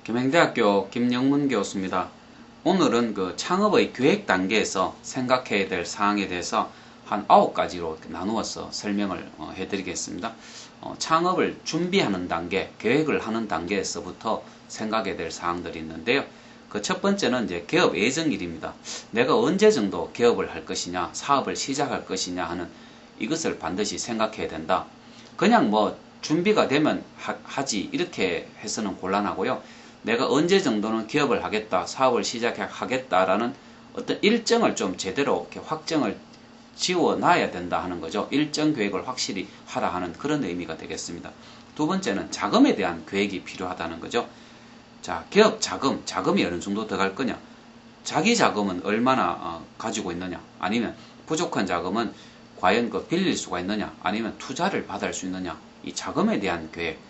김행대학교 김영문 교수입니다. 오늘은 그 창업의 계획 단계에서 생각해야 될 사항에 대해서 한 9가지로 나누어서 설명을 해드리겠습니다. 창업을 준비하는 단계, 계획을 하는 단계에서부터 생각해야 될 사항들이 있는데요. 그 첫 번째는 이제 개업 예정일입니다. 내가 언제 정도 개업을 할 것이냐, 사업을 시작할 것이냐 하는 이것을 반드시 생각해야 된다. 그냥 뭐 준비가 되면 하지 이렇게 해서는 곤란하고요. 내가 언제 정도는 기업을 하겠다, 사업을 시작하겠다라는 어떤 일정을 좀 제대로 이렇게 확정을 지워놔야 된다 하는 거죠. 일정 계획을 확실히 하라 하는 그런 의미가 되겠습니다. 두 번째는 자금에 대한 계획이 필요하다는 거죠. 자, 기업 자금이 어느 정도 들어갈 거냐? 자기 자금은 얼마나 가지고 있느냐? 아니면 부족한 자금은 과연 빌릴 수가 있느냐? 아니면 투자를 받을 수 있느냐? 이 자금에 대한 계획.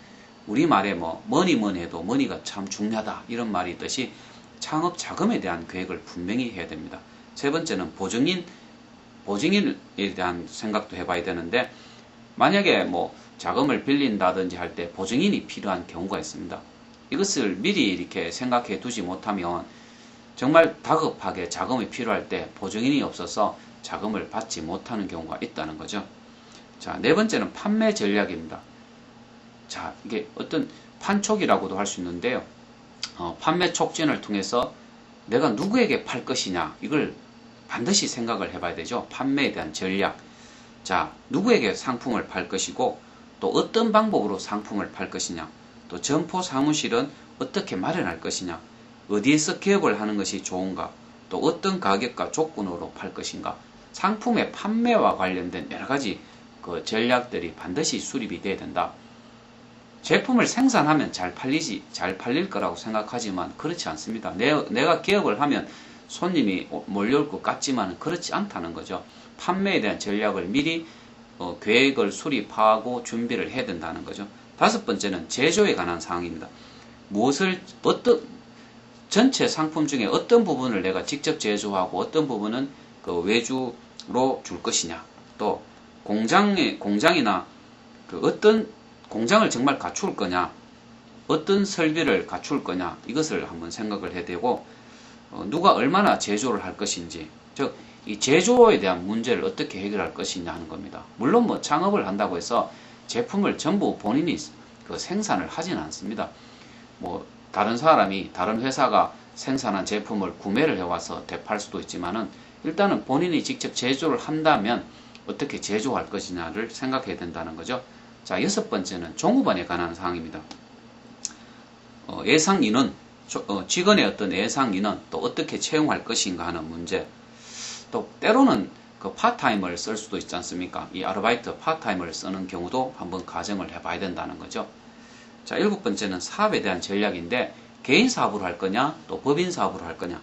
우리말에 뭐니 해도 머니가 참 중요하다 이런 말이 있듯이 창업 자금에 대한 계획을 분명히 해야 됩니다. 세 번째는 보증인에 대한 생각도 해봐야 되는데, 만약에 자금을 빌린다든지 할 때 보증인이 필요한 경우가 있습니다. 이것을 미리 이렇게 생각해 두지 못하면 정말 다급하게 자금이 필요할 때 보증인이 없어서 자금을 받지 못하는 경우가 있다는 거죠. 자, 네 번째는 판매 전략입니다. 자, 이게 어떤 판촉이라고도 할 수 있는데요. 판매 촉진을 통해서 내가 누구에게 팔 것이냐, 이걸 반드시 생각을 해봐야 되죠. 판매에 대한 전략. 자, 누구에게 상품을 팔 것이고, 또 어떤 방법으로 상품을 팔 것이냐, 또 점포 사무실은 어떻게 마련할 것이냐, 어디에서 개업을 하는 것이 좋은가, 또 어떤 가격과 조건으로 팔 것인가, 상품의 판매와 관련된 여러 가지 그 전략들이 반드시 수립이 돼야 된다. 제품을 생산하면 잘 팔릴 거라고 생각하지만 그렇지 않습니다. 내가 기업을 하면 손님이 몰려올 것 같지만 그렇지 않다는 거죠. 판매에 대한 전략을 미리 계획을 수립하고 준비를 해야 된다는 거죠. 다섯 번째는 제조에 관한 사항입니다. 전체 상품 중에 어떤 부분을 내가 직접 제조하고 어떤 부분은 그 외주로 줄 것이냐, 또 공장이나 어떤 공장을 정말 갖출 거냐, 어떤 설비를 갖출 거냐, 이것을 한번 생각을 해야 되고, 누가 얼마나 제조를 할 것인지, 즉 이 제조에 대한 문제를 어떻게 해결할 것이냐 하는 겁니다. 물론 창업을 한다고 해서 제품을 전부 본인이 생산을 하지는 않습니다. 다른 회사가 생산한 제품을 구매를 해와서 대팔 수도 있지만은, 일단은 본인이 직접 제조를 한다면 어떻게 제조할 것이냐를 생각해야 된다는 거죠. 자, 여섯 번째는 종업원에 관한 사항입니다. 예상 인원, 직원의 어떤 예상 인원, 또 어떻게 채용할 것인가 하는 문제, 또 때로는 그 파트타임을 쓸 수도 있지 않습니까? 이 아르바이트 파트타임을 쓰는 경우도 한번 가정을 해봐야 된다는 거죠. 자, 일곱 번째는 사업에 대한 전략인데, 개인 사업으로 할 거냐, 또 법인 사업으로 할 거냐,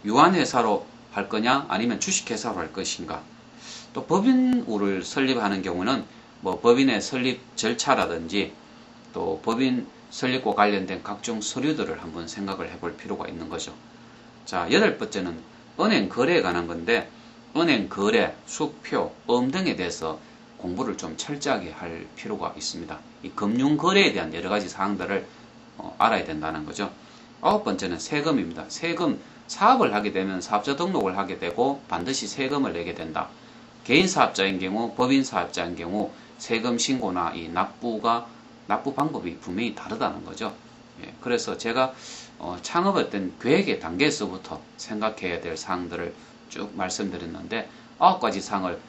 유한회사로 할 거냐, 아니면 주식회사로 할 것인가. 또 법인을 설립하는 경우는 법인의 설립 절차라든지 또 법인 설립과 관련된 각종 서류들을 한번 생각을 해볼 필요가 있는 거죠. 자, 여덟 번째는 은행 거래에 관한 건데, 은행 거래, 수표, 등에 대해서 공부를 좀 철저하게 할 필요가 있습니다. 이 금융 거래에 대한 여러 가지 사항들을 알아야 된다는 거죠. 아홉 번째는 세금입니다. 세금, 사업을 하게 되면 사업자 등록을 하게 되고 반드시 세금을 내게 된다. 개인 사업자인 경우, 법인 사업자인 경우 세금 신고나 이 납부 방법이 분명히 다르다는 거죠. 예, 그래서 제가 창업했던 계획의 단계에서부터 생각해야 될 사항들을 쭉 말씀드렸는데, 9가지 사항을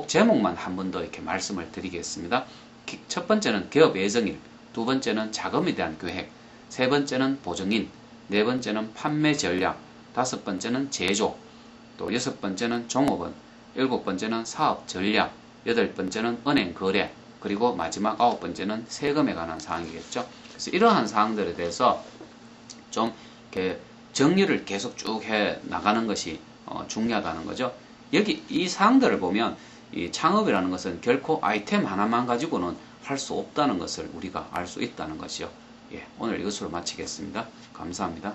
제목만 한 번 더 이렇게 말씀을 드리겠습니다. 첫 번째는 기업 예정일, 두 번째는 자금에 대한 계획, 세 번째는 보증인, 네 번째는 판매 전략, 다섯 번째는 제조, 또 여섯 번째는 종업원, 일곱 번째는 사업 전략, 여덟 번째는 은행 거래, 그리고 마지막 아홉 번째는 세금에 관한 사항이겠죠. 그래서 이러한 사항들에 대해서 좀 이렇게 정리를 계속 쭉 해 나가는 것이 중요하다는 거죠. 여기 이 사항들을 보면 이 창업이라는 것은 결코 아이템 하나만 가지고는 할 수 없다는 것을 우리가 알 수 있다는 것이요. 예, 오늘 이것으로 마치겠습니다. 감사합니다.